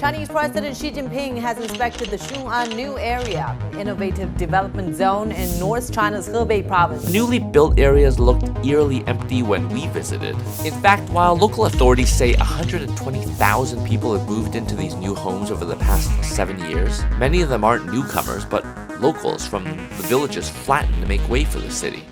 Chinese President Xi Jinping has inspected the Xun'an New Area, an innovative development zone in North China's Hebei province. The newly built areas looked eerily empty when we visited. In fact, while local authorities say 120,000 people have moved into these new homes over the past 7 years, many of them aren't newcomers, but locals from the villages flattened to make way for the city.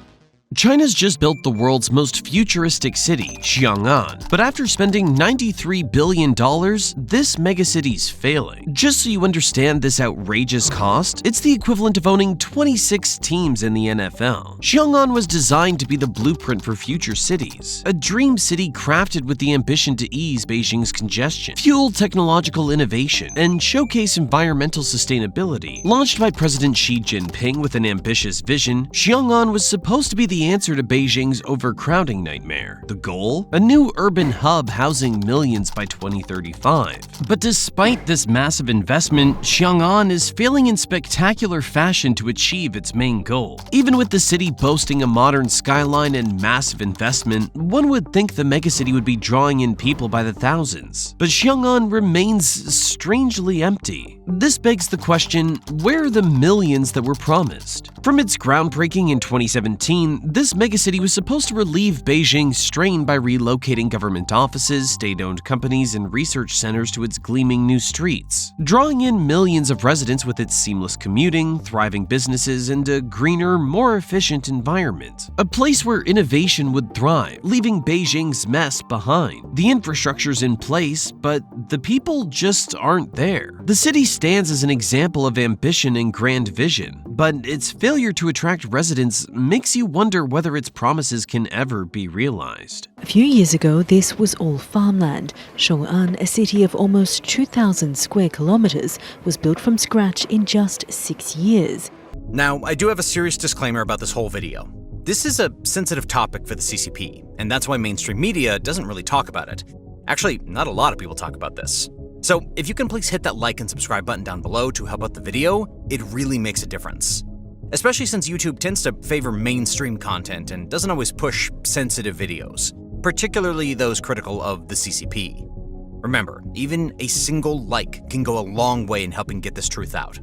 China's just built the world's most futuristic city, Xiang'an, but after spending $93 billion, this megacity's failing. Just so you understand this outrageous cost, it's the equivalent of owning 26 teams in the NFL. Xiang'an was designed to be the blueprint for future cities, a dream city crafted with the ambition to ease Beijing's congestion, fuel technological innovation, and showcase environmental sustainability. Launched by President Xi Jinping with an ambitious vision, Xiang'an was supposed to be the answer to Beijing's overcrowding nightmare. The goal? A new urban hub housing millions by 2035. But despite this massive investment, Xiang'an is failing in spectacular fashion to achieve its main goal. Even with the city boasting a modern skyline and massive investment, one would think the megacity would be drawing in people by the thousands. But Xiang'an remains strangely empty. This begs the question, where are the millions that were promised? From its groundbreaking in 2017, this megacity was supposed to relieve Beijing's strain by relocating government offices, state-owned companies, and research centers to its gleaming new streets, drawing in millions of residents with its seamless commuting, thriving businesses, and a greener, more efficient environment. A place where innovation would thrive, leaving Beijing's mess behind. The infrastructure's in place, but the people just aren't there. The city stands as an example of ambition and grand vision, but its failure to attract residents makes you wonder whether its promises can ever be realized. A few years ago, this was all farmland. Xun'an, a city of almost 2,000 square kilometers, was built from scratch in just 6 years. Now, I do have a serious disclaimer about this whole video. This is a sensitive topic for the CCP, and that's why mainstream media doesn't really talk about it. Actually, not a lot of people talk about this. So if you can please hit that like and subscribe button down below to help out the video, it really makes a difference. Especially since YouTube tends to favor mainstream content and doesn't always push sensitive videos, particularly those critical of the CCP. Remember, even a single like can go a long way in helping get this truth out.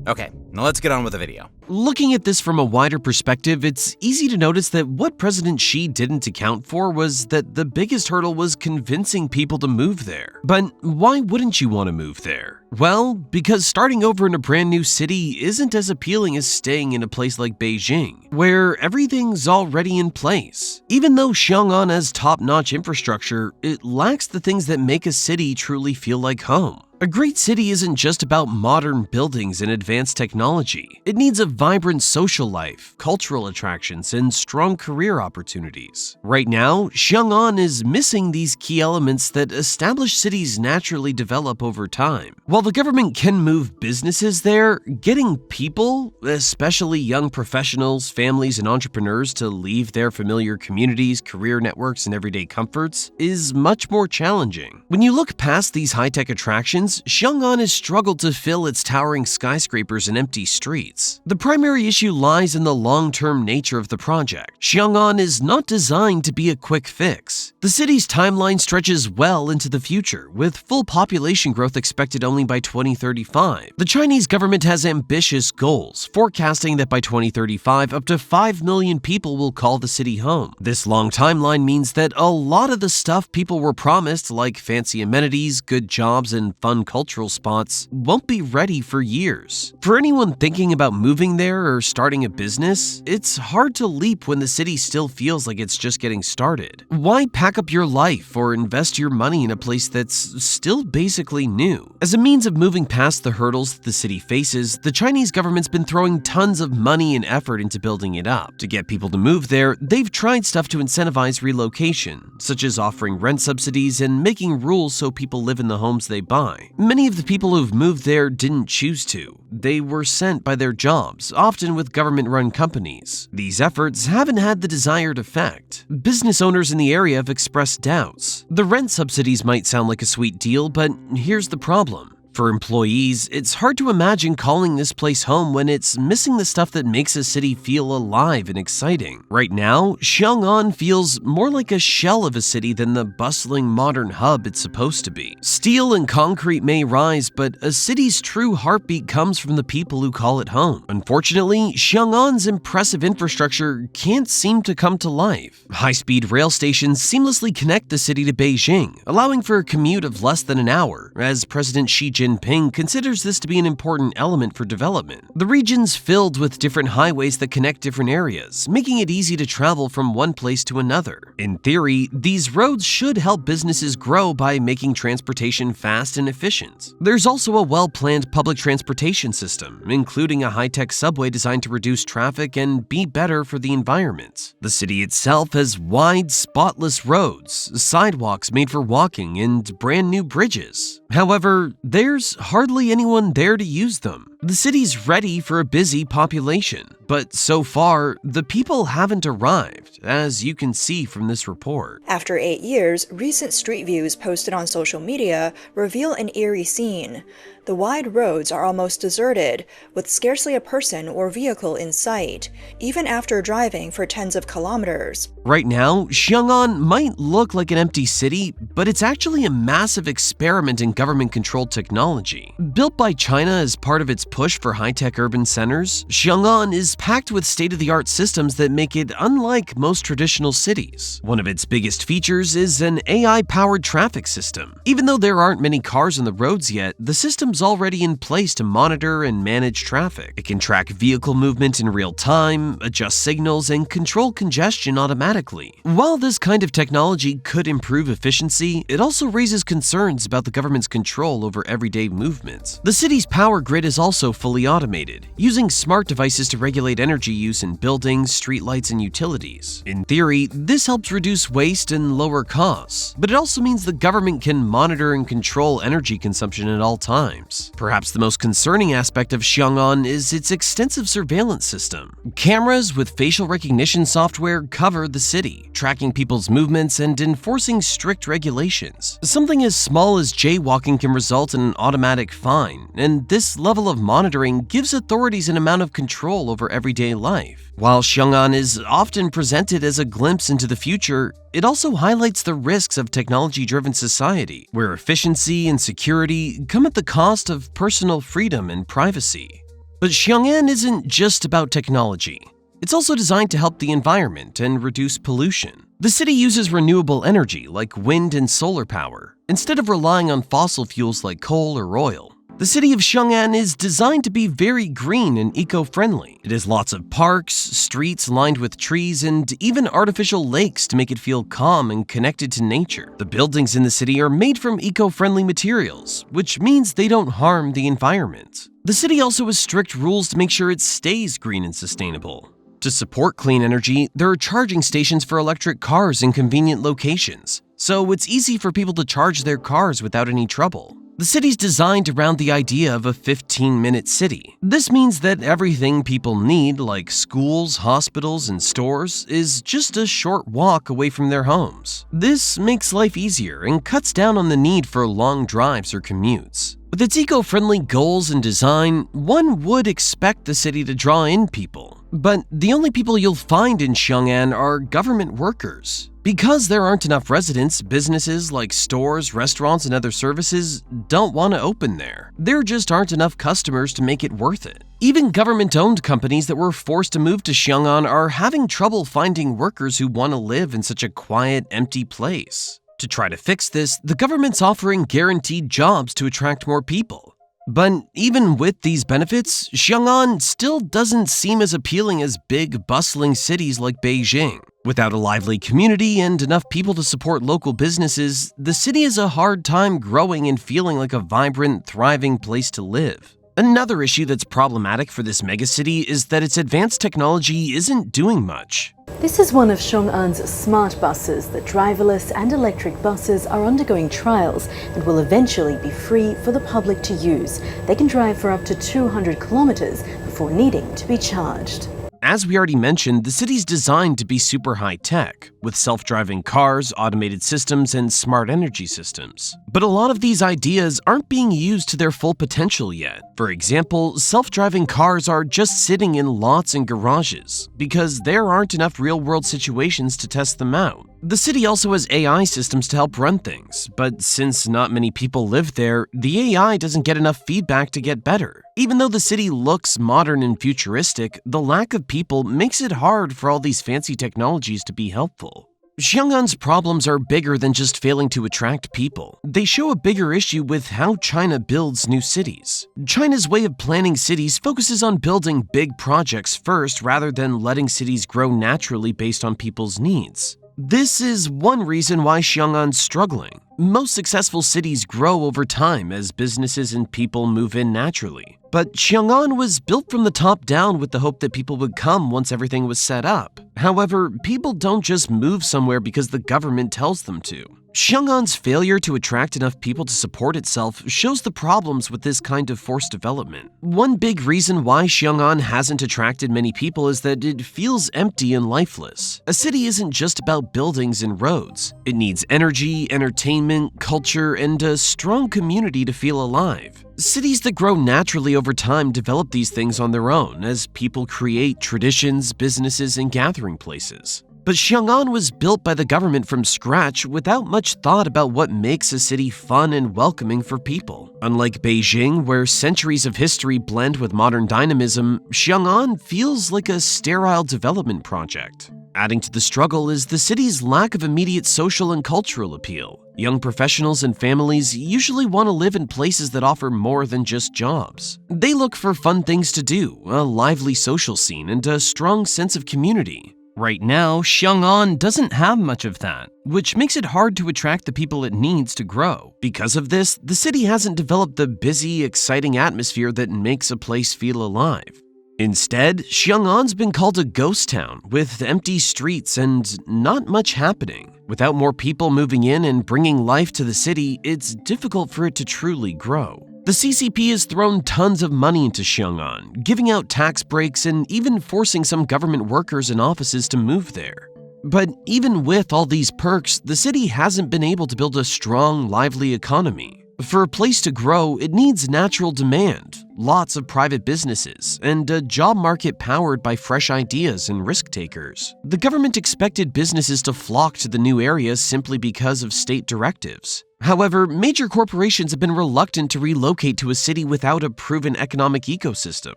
Okay, now let's get on with the video. Looking at this from a wider perspective, it's easy to notice that what President Xi didn't account for was that the biggest hurdle was convincing people to move there. But why wouldn't you want to move there? Well, because starting over in a brand new city isn't as appealing as staying in a place like Beijing, where everything's already in place. Even though Xiang'an has top-notch infrastructure, it lacks the things that make a city truly feel like home. A great city isn't just about modern buildings and advanced technology. It needs a vibrant social life, cultural attractions, and strong career opportunities. Right now, Xiang'an is missing these key elements that established cities naturally develop over time. While the government can move businesses there, getting people, especially young professionals, families, and entrepreneurs to leave their familiar communities, career networks, and everyday comforts is much more challenging. When you look past these high-tech attractions, Xiang'an has struggled to fill its towering skyscrapers and empty streets. The primary issue lies in the long-term nature of the project. Xiang'an is not designed to be a quick fix. The city's timeline stretches well into the future, with full population growth expected only by 2035. The Chinese government has ambitious goals, forecasting that by 2035, up to 5 million people will call the city home. This long timeline means that a lot of the stuff people were promised, like fancy amenities, good jobs, and fun cultural spots, won't be ready for years. For anyone thinking about moving there or starting a business, it's hard to leap when the city still feels like it's just getting started. Why pack up your life or invest your money in a place that's still basically new? As a means of moving past the hurdles that the city faces, the Chinese government's been throwing tons of money and effort into building it up. To get people to move there, they've tried stuff to incentivize relocation, such as offering rent subsidies and making rules so people live in the homes they buy. Many of the people who've moved there didn't choose to. They were sent by their jobs, often with government-run companies. These efforts haven't had the desired effect. Business owners in the area have expressed doubts. The rent subsidies might sound like a sweet deal, but here's the problem. For employees, it's hard to imagine calling this place home when it's missing the stuff that makes a city feel alive and exciting. Right now, Xiong'an feels more like a shell of a city than the bustling modern hub it's supposed to be. Steel and concrete may rise, but a city's true heartbeat comes from the people who call it home. Unfortunately, Xiong'an's impressive infrastructure can't seem to come to life. High-speed rail stations seamlessly connect the city to Beijing, allowing for a commute of less than an hour, as President Xi Jinping considers this to be an important element for development. The region's filled with different highways that connect different areas, making it easy to travel from one place to another. In theory, these roads should help businesses grow by making transportation fast and efficient. There's also a well-planned public transportation system, including a high-tech subway designed to reduce traffic and be better for the environment. The city itself has wide, spotless roads, sidewalks made for walking, and brand new bridges. However, there's hardly anyone there to use them. The city's ready for a busy population, but so far, the people haven't arrived, as you can see from this report. After 8 years, recent street views posted on social media reveal an eerie scene. The wide roads are almost deserted, with scarcely a person or vehicle in sight, even after driving for tens of kilometers. Right now, Xiong'an might look like an empty city, but it's actually a massive experiment in government-controlled technology. Built by China as part of its push for high-tech urban centers, Xiong'an is packed with state-of-the-art systems that make it unlike most traditional cities. One of its biggest features is an AI-powered traffic system. Even though there aren't many cars on the roads yet, the system's already in place to monitor and manage traffic. It can track vehicle movement in real time, adjust signals, and control congestion automatically. While this kind of technology could improve efficiency, it also raises concerns about the government's control over everyday movements. The city's power grid is also fully automated, using smart devices to regulate energy use in buildings, streetlights, and utilities. In theory, this helps reduce waste and lower costs, but it also means the government can monitor and control energy consumption at all times. Perhaps the most concerning aspect of Xiong'an is its extensive surveillance system. Cameras with facial recognition software cover the city, tracking people's movements and enforcing strict regulations. Something as small as jaywalking can result in an automatic fine, and this level of monitoring gives authorities an amount of control over everyday life. While Xiong'an is often presented as a glimpse into the future, it also highlights the risks of technology-driven society, where efficiency and security come at the cost of personal freedom and privacy. But Xiong'an isn't just about technology. It's also designed to help the environment and reduce pollution. The city uses renewable energy like wind and solar power, instead of relying on fossil fuels like coal or oil. The city of Xiong'an is designed to be very green and eco-friendly. It has lots of parks, streets lined with trees, and even artificial lakes to make it feel calm and connected to nature. The buildings in the city are made from eco-friendly materials, which means they don't harm the environment. The city also has strict rules to make sure it stays green and sustainable. To support clean energy, there are charging stations for electric cars in convenient locations, so it's easy for people to charge their cars without any trouble. The city's designed around the idea of a 15-minute city. This means that everything people need, like schools, hospitals, and stores, is just a short walk away from their homes. This makes life easier and cuts down on the need for long drives or commutes. With its eco-friendly goals and design, one would expect the city to draw in people. But the only people you'll find in Xiong'an are government workers. Because there aren't enough residents, businesses like stores, restaurants, and other services don't want to open there. There just aren't enough customers to make it worth it. Even government-owned companies that were forced to move to Xiong'an are having trouble finding workers who want to live in such a quiet, empty place. To try to fix this, the government's offering guaranteed jobs to attract more people. But even with these benefits, Xiong'an still doesn't seem as appealing as big, bustling cities like Beijing. Without a lively community and enough people to support local businesses, the city has a hard time growing and feeling like a vibrant, thriving place to live. Another issue that's problematic for this megacity is that its advanced technology isn't doing much. This is one of Xiong'an's smart buses. The driverless and electric buses are undergoing trials and will eventually be free for the public to use. They can drive for up to 200 kilometers before needing to be charged. As we already mentioned, the city's designed to be super high-tech, with self-driving cars, automated systems, and smart energy systems. But a lot of these ideas aren't being used to their full potential yet. For example, self-driving cars are just sitting in lots and garages, because there aren't enough real-world situations to test them out. The city also has AI systems to help run things, but since not many people live there, the AI doesn't get enough feedback to get better. Even though the city looks modern and futuristic, the lack of people makes it hard for all these fancy technologies to be helpful. Xiang'an's problems are bigger than just failing to attract people. They show a bigger issue with how China builds new cities. China's way of planning cities focuses on building big projects first rather than letting cities grow naturally based on people's needs. This is one reason why Xiang'an's struggling. Most successful cities grow over time as businesses and people move in naturally. But Xiang'an was built from the top down with the hope that people would come once everything was set up. However, people don't just move somewhere because the government tells them to. Xiang'an's failure to attract enough people to support itself shows the problems with this kind of forced development. One big reason why Xiang'an hasn't attracted many people is that it feels empty and lifeless. A city isn't just about buildings and roads. It needs energy, entertainment, culture, and a strong community to feel alive. Cities that grow naturally over time develop these things on their own as people create traditions, businesses, and gathering places. But Xiang'an was built by the government from scratch without much thought about what makes a city fun and welcoming for people. Unlike Beijing, where centuries of history blend with modern dynamism, Xiang'an feels like a sterile development project. Adding to the struggle is the city's lack of immediate social and cultural appeal. Young professionals and families usually want to live in places that offer more than just jobs. They look for fun things to do, a lively social scene, and a strong sense of community. Right now, Xiang'an doesn't have much of that, which makes it hard to attract the people it needs to grow. Because of this, the city hasn't developed the busy, exciting atmosphere that makes a place feel alive. Instead, Xiang'an's been called a ghost town, with empty streets and not much happening. Without more people moving in and bringing life to the city, it's difficult for it to truly grow. The CCP has thrown tons of money into Xiang'an, giving out tax breaks and even forcing some government workers and offices to move there. But even with all these perks, the city hasn't been able to build a strong, lively economy. For a place to grow, it needs natural demand, lots of private businesses, and a job market powered by fresh ideas and risk takers. The government expected businesses to flock to the new area simply because of state directives. However, major corporations have been reluctant to relocate to a city without a proven economic ecosystem.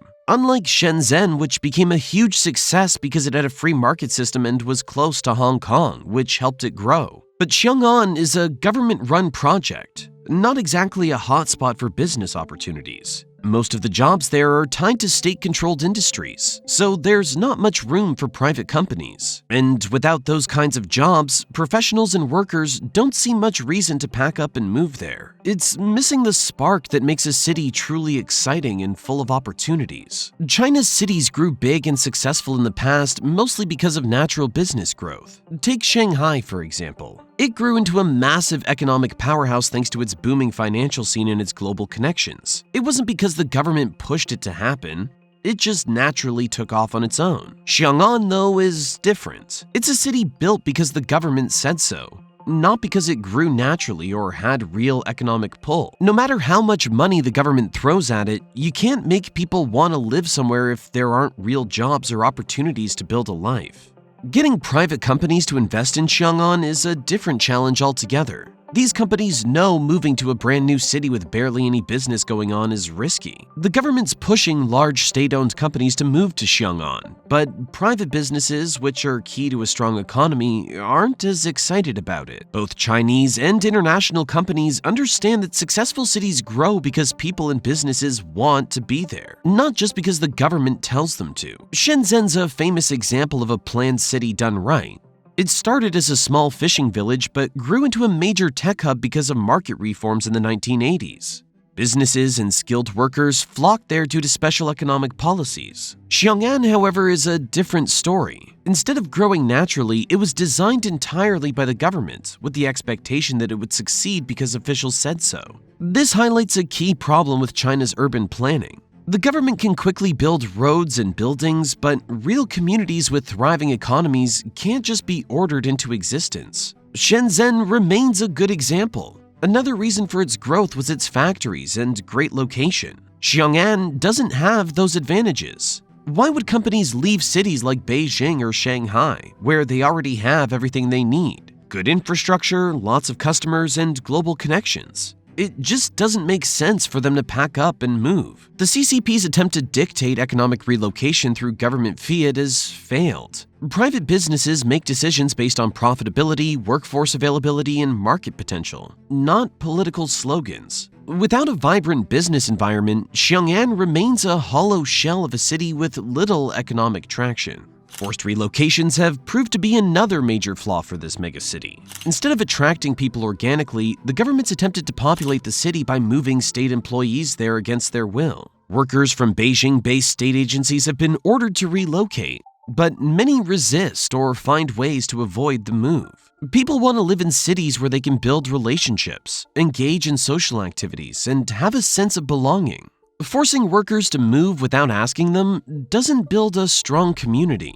Unlike Shenzhen, which became a huge success because it had a free market system and was close to Hong Kong, which helped it grow. But Xiang'an is a government-run project, not exactly a hotspot for business opportunities. Most of the jobs there are tied to state-controlled industries, so there's not much room for private companies. And without those kinds of jobs, professionals and workers don't see much reason to pack up and move there. It's missing the spark that makes a city truly exciting and full of opportunities. China's cities grew big and successful in the past mostly because of natural business growth. Take Shanghai, for example. It grew into a massive economic powerhouse thanks to its booming financial scene and its global connections. It wasn't because the government pushed it to happen. It just naturally took off on its own. Xiang'an, though, is different. It's a city built because the government said so, not because it grew naturally or had real economic pull. No matter how much money the government throws at it, you can't make people want to live somewhere if there aren't real jobs or opportunities to build a life. Getting private companies to invest in Xiang'an is a different challenge altogether. These companies know moving to a brand new city with barely any business going on is risky. The government's pushing large state-owned companies to move to Xiang'an, but private businesses, which are key to a strong economy, aren't as excited about it. Both Chinese and international companies understand that successful cities grow because people and businesses want to be there, not just because the government tells them to. Shenzhen's a famous example of a planned city done right. It started as a small fishing village but grew into a major tech hub because of market reforms in the 1980s. Businesses and skilled workers flocked there due to special economic policies. Xiang'an, however, is a different story. Instead of growing naturally, it was designed entirely by the government, with the expectation that it would succeed because officials said so. This highlights a key problem with China's urban planning. The government can quickly build roads and buildings, but real communities with thriving economies can't just be ordered into existence. Shenzhen remains a good example. Another reason for its growth was its factories and great location. Xiong'an doesn't have those advantages. Why would companies leave cities like Beijing or Shanghai, where they already have everything they need? Good infrastructure, lots of customers, and global connections. It just doesn't make sense for them to pack up and move. The CCP's attempt to dictate economic relocation through government fiat has failed. Private businesses make decisions based on profitability, workforce availability, and market potential, not political slogans. Without a vibrant business environment, Xiong'an remains a hollow shell of a city with little economic traction. Forced relocations have proved to be another major flaw for this megacity. Instead of attracting people organically, the government's attempted to populate the city by moving state employees there against their will. Workers from Beijing-based state agencies have been ordered to relocate, but many resist or find ways to avoid the move. People want to live in cities where they can build relationships, engage in social activities, and have a sense of belonging. Forcing workers to move without asking them doesn't build a strong community.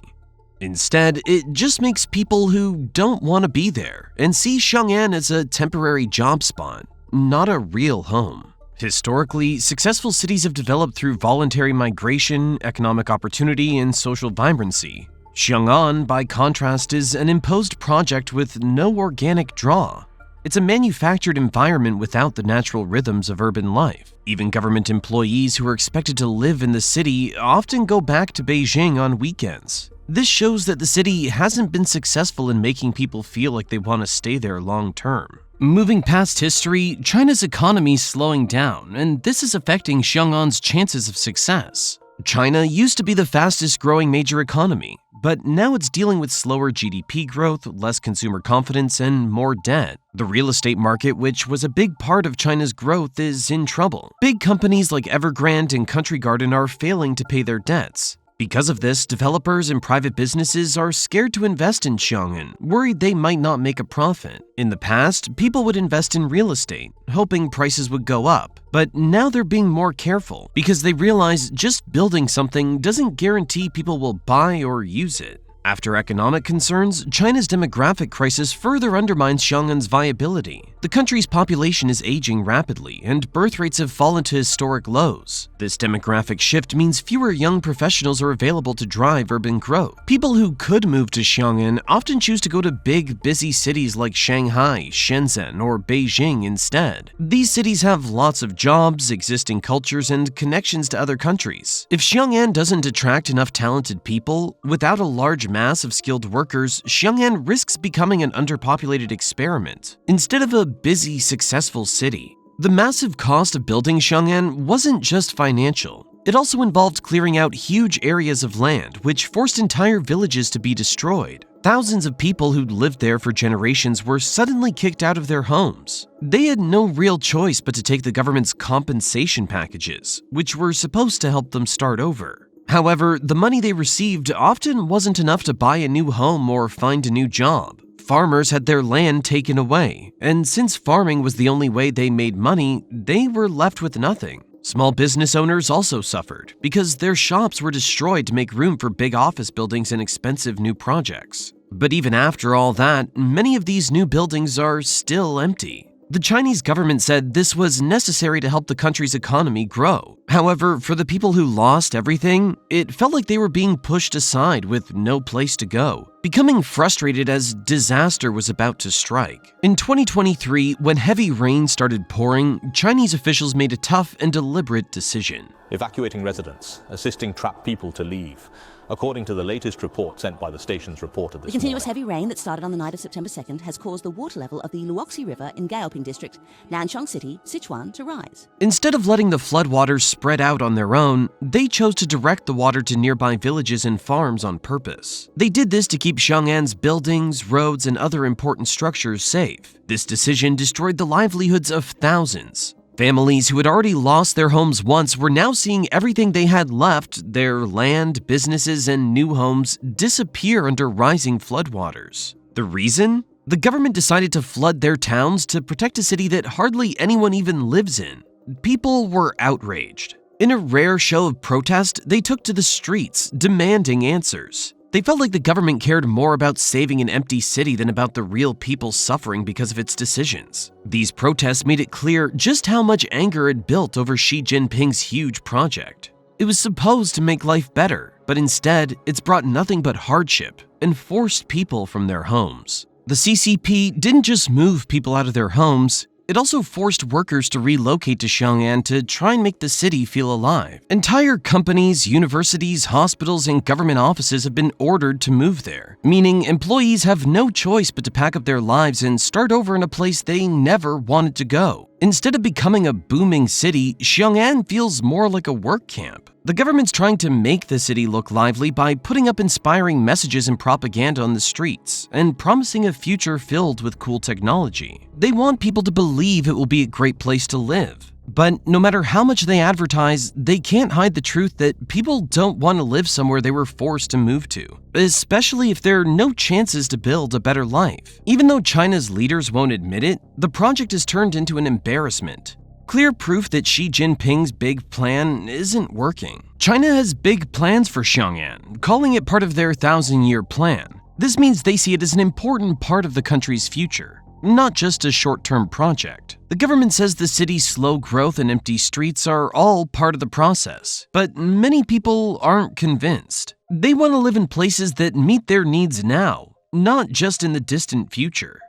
Instead, it just makes people who don't want to be there and see Xiong'an as a temporary job spot, not a real home. Historically, successful cities have developed through voluntary migration, economic opportunity, and social vibrancy. Xiong'an, by contrast, is an imposed project with no organic draw. It's a manufactured environment without the natural rhythms of urban life. Even government employees who are expected to live in the city often go back to Beijing on weekends. This shows that the city hasn't been successful in making people feel like they want to stay there long term. Moving past history, China's economy is slowing down, and this is affecting Xiong'an's chances of success. China used to be the fastest growing major economy, but now it's dealing with slower GDP growth, less consumer confidence, and more debt. The real estate market, which was a big part of China's growth, is in trouble. Big companies like Evergrande and Country Garden are failing to pay their debts. Because of this, developers and private businesses are scared to invest in Xiong'an, worried they might not make a profit. In the past, people would invest in real estate, hoping prices would go up. But now they're being more careful because they realize just building something doesn't guarantee people will buy or use it. After economic concerns, China's demographic crisis further undermines Xiong'an's viability. The country's population is aging rapidly, and birth rates have fallen to historic lows. This demographic shift means fewer young professionals are available to drive urban growth. People who could move to Xiong'an often choose to go to big, busy cities like Shanghai, Shenzhen, or Beijing instead. These cities have lots of jobs, existing cultures, and connections to other countries. If Xiong'an doesn't attract enough talented people, without a large mass of skilled workers, Xiong'an risks becoming an underpopulated experiment instead of a busy, successful city. The massive cost of building Xiong'an wasn't just financial. It also involved clearing out huge areas of land, which forced entire villages to be destroyed. Thousands of people who'd lived there for generations were suddenly kicked out of their homes. They had no real choice but to take the government's compensation packages, which were supposed to help them start over. However, the money they received often wasn't enough to buy a new home or find a new job. Farmers had their land taken away, and since farming was the only way they made money, they were left with nothing. Small business owners also suffered because their shops were destroyed to make room for big office buildings and expensive new projects. But even after all that, many of these new buildings are still empty. The Chinese government said this was necessary to help the country's economy grow. However, for the people who lost everything, it felt like they were being pushed aside with no place to go, becoming frustrated as disaster was about to strike. In 2023, when heavy rain started pouring, Chinese officials made a tough and deliberate decision. Evacuating residents, assisting trapped people to leave. According to the latest report sent by the station's reporter this The continuous morning. heavy rain that started on the night of September 2nd has caused the water level of the Luoxi River in Gaoping District, Nanchang City, Sichuan, to rise. Instead of letting the floodwaters spread out on their own, they chose to direct the water to nearby villages and farms on purpose. They did this to keep Xiong'an's buildings, roads, and other important structures safe. This decision destroyed the livelihoods of thousands. Families who had already lost their homes once were now seeing everything they had left, their land, businesses, and new homes, disappear under rising floodwaters. The reason? The government decided to flood their towns to protect a city that hardly anyone even lives in. People were outraged. In a rare show of protest, they took to the streets, demanding answers. They felt like the government cared more about saving an empty city than about the real people suffering because of its decisions. These protests made it clear just how much anger had built over Xi Jinping's huge project. It was supposed to make life better, but instead, it's brought nothing but hardship and forced people from their homes. The CCP didn't just move people out of their homes, it also forced workers to relocate to Xiang'an to try and make the city feel alive. Entire companies, universities, hospitals, and government offices have been ordered to move there, meaning employees have no choice but to pack up their lives and start over in a place they never wanted to go. Instead of becoming a booming city, Xiang'an feels more like a work camp. The government's trying to make the city look lively by putting up inspiring messages and propaganda on the streets and promising a future filled with cool technology. They want people to believe it will be a great place to live. But no matter how much they advertise, they can't hide the truth that people don't want to live somewhere they were forced to move to, especially if there are no chances to build a better life. Even though China's leaders won't admit it, the project has turned into an embarrassment. Clear proof that Xi Jinping's big plan isn't working. China has big plans for Xiang'an, calling it part of their 1,000-year plan. This means they see it as an important part of the country's future, not just a short-term project. The government says the city's slow growth and empty streets are all part of the process, but many people aren't convinced. They want to live in places that meet their needs now, not just in the distant future.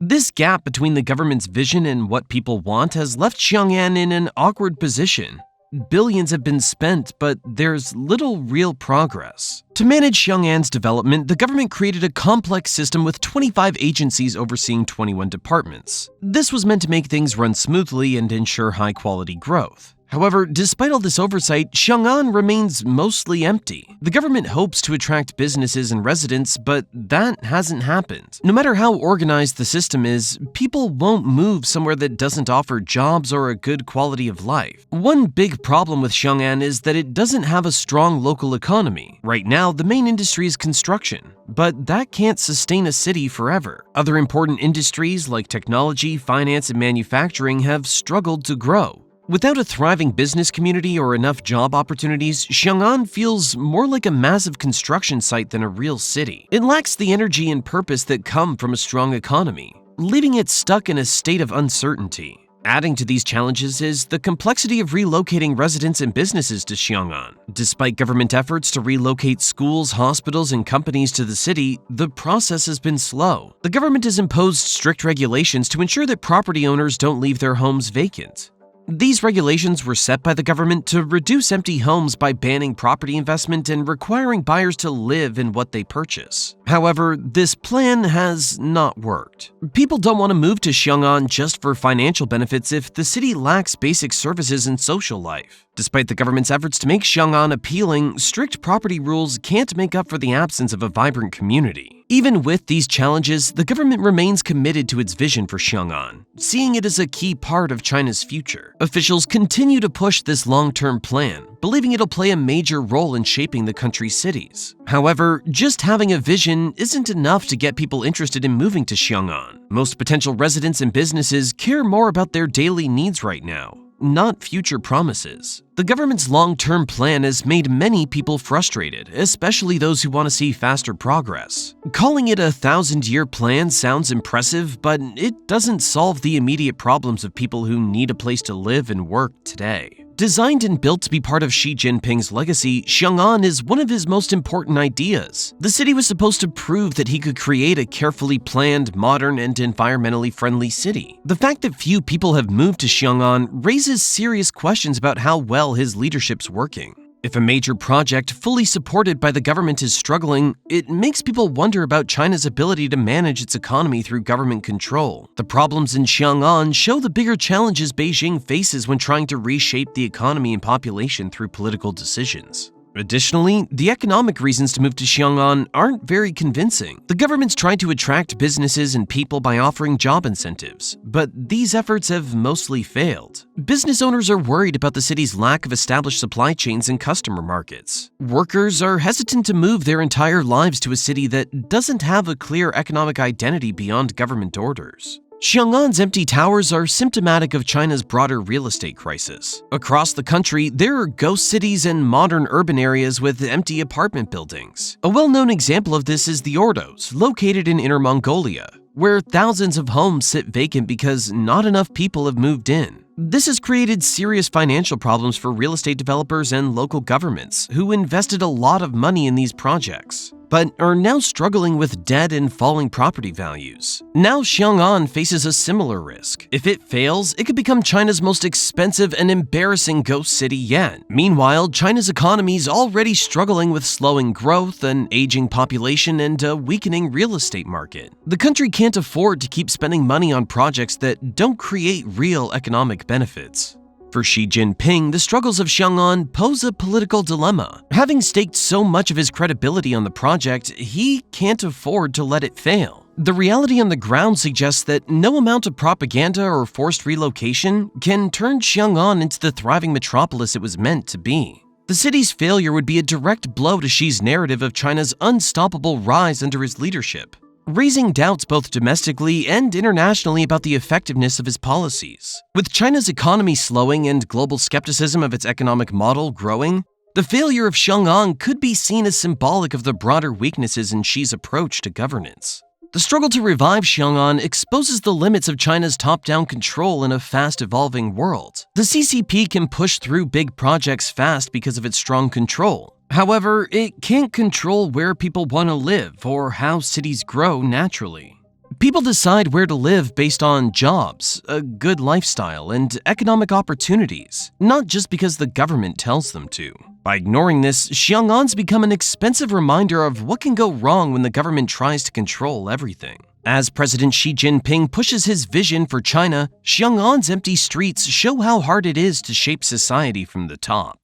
This gap between the government's vision and what people want has left Xiang'an in an awkward position. Billions have been spent, but there's little real progress. To manage Xiang'an's development, the government created a complex system with 25 agencies overseeing 21 departments. This was meant to make things run smoothly and ensure high-quality growth. However, despite all this oversight, Xiang'an remains mostly empty. The government hopes to attract businesses and residents, but that hasn't happened. No matter how organized the system is, people won't move somewhere that doesn't offer jobs or a good quality of life. One big problem with Xiang'an is that it doesn't have a strong local economy. Right now, the main industry is construction, but that can't sustain a city forever. Other important industries like technology, finance, and manufacturing have struggled to grow. Without a thriving business community or enough job opportunities, Xiang'an feels more like a massive construction site than a real city. It lacks the energy and purpose that come from a strong economy, leaving it stuck in a state of uncertainty. Adding to these challenges is the complexity of relocating residents and businesses to Xiang'an. Despite government efforts to relocate schools, hospitals, and companies to the city, the process has been slow. The government has imposed strict regulations to ensure that property owners don't leave their homes vacant. These regulations were set by the government to reduce empty homes by banning property investment and requiring buyers to live in what they purchase. However, this plan has not worked. People don't want to move to Xiang'an just for financial benefits if the city lacks basic services and social life. Despite the government's efforts to make Xiang'an appealing, strict property rules can't make up for the absence of a vibrant community. Even with these challenges, the government remains committed to its vision for Xiang'an, seeing it as a key part of China's future. Officials continue to push this long-term plan, believing it'll play a major role in shaping the country's cities. However, just having a vision isn't enough to get people interested in moving to Xiang'an. Most potential residents and businesses care more about their daily needs right now, not future promises. The government's long-term plan has made many people frustrated, especially those who want to see faster progress. Calling it a 1,000-year plan sounds impressive, but it doesn't solve the immediate problems of people who need a place to live and work today. Designed and built to be part of Xi Jinping's legacy, Xiang'an is one of his most important ideas. The city was supposed to prove that he could create a carefully planned, modern, and environmentally friendly city. The fact that few people have moved to Xiang'an raises serious questions about how well his leadership's working. If a major project fully supported by the government is struggling, it makes people wonder about China's ability to manage its economy through government control. The problems in Xiang'an show the bigger challenges Beijing faces when trying to reshape the economy and population through political decisions. Additionally, the economic reasons to move to Xiang'an aren't very convincing. The government's tried to attract businesses and people by offering job incentives, but these efforts have mostly failed. Business owners are worried about the city's lack of established supply chains and customer markets. Workers are hesitant to move their entire lives to a city that doesn't have a clear economic identity beyond government orders. Xiang'an's empty towers are symptomatic of China's broader real estate crisis. Across the country, there are ghost cities and modern urban areas with empty apartment buildings. A well-known example of this is the Ordos, located in Inner Mongolia, where thousands of homes sit vacant because not enough people have moved in. This has created serious financial problems for real estate developers and local governments, who invested a lot of money in these projects, but are now struggling with debt and falling property values. Now Xiang'an faces a similar risk. If it fails, it could become China's most expensive and embarrassing ghost city yet. Meanwhile, China's economy is already struggling with slowing growth, an aging population, and a weakening real estate market. The country can't afford to keep spending money on projects that don't create real economic benefits. For Xi Jinping, the struggles of Xiang'an pose a political dilemma. Having staked so much of his credibility on the project, he can't afford to let it fail. The reality on the ground suggests that no amount of propaganda or forced relocation can turn Xiang'an into the thriving metropolis it was meant to be. The city's failure would be a direct blow to Xi's narrative of China's unstoppable rise under his leadership, raising doubts both domestically and internationally about the effectiveness of his policies. With China's economy slowing and global skepticism of its economic model growing, the failure of Xiang'an could be seen as symbolic of the broader weaknesses in Xi's approach to governance. The struggle to revive Xiang'an exposes the limits of China's top-down control in a fast-evolving world. The CCP can push through big projects fast because of its strong control. However, it can't control where people want to live or how cities grow naturally. People decide where to live based on jobs, a good lifestyle, and economic opportunities, not just because the government tells them to. By ignoring this, Xiang'an's become an expensive reminder of what can go wrong when the government tries to control everything. As President Xi Jinping pushes his vision for China, Xiang'an's empty streets show how hard it is to shape society from the top.